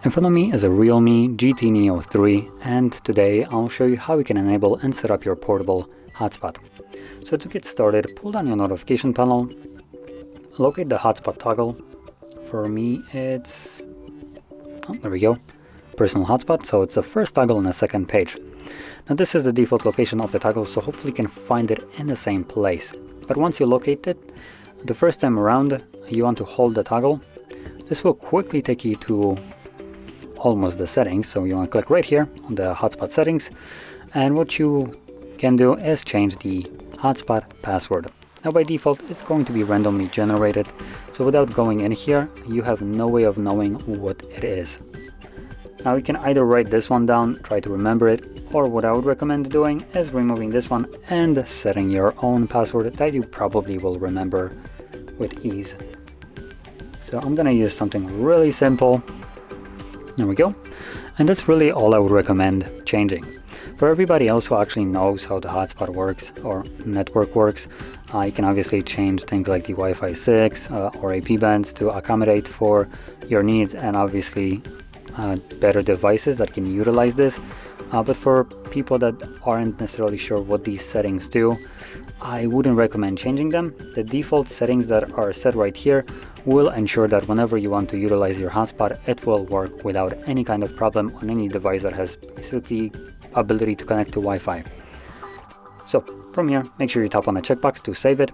In front of me is a Realme GT Neo 3, and today I'll show you how you can enable and set up your portable hotspot. So to get started, pull down your notification panel, locate the hotspot toggle. For me it's, there we go, personal hotspot, so it's the first toggle on the second page. Now this is the default location of the toggle, so hopefully you can find it in the same place. But once you locate it, the first time around you want to hold the toggle. This will quickly take you to almost the settings, so you want to click right here on the hotspot settings, and what you can do is change the hotspot password. Now by default it's going to be randomly generated, so without going in here you have no way of knowing what it is. Now you can either write this one down, try to remember it, or what I would recommend doing is removing this one and setting your own password that you probably will remember with ease. So I'm gonna use something really simple. There we go. And that's really all I would recommend changing. For everybody else who actually knows how the hotspot works or network works, you can obviously change things like the Wi-Fi 6 or AP bands to accommodate for your needs, and obviously better devices that can utilize this. But for people that aren't necessarily sure what these settings do, I wouldn't recommend changing them. The default settings that are set right here will ensure that whenever you want to utilize your hotspot, it will work without any kind of problem on any device that has basically ability to connect to Wi-Fi. So from here, make sure you tap on the checkbox to save it,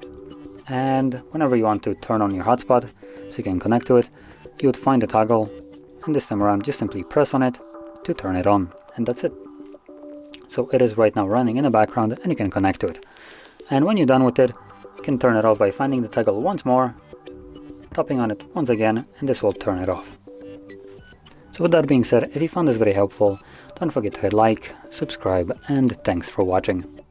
and whenever you want to turn on your hotspot so you can connect to it, you would find the toggle, and this time around just simply press on it to turn it on, and that's it. So it is right now running in the background and you can connect to it. And when you're done with it, you can turn it off by finding the toggle once more, tapping on it once again, and this will turn it off. So with that being said, if you found this very helpful, don't forget to hit like, subscribe, and thanks for watching.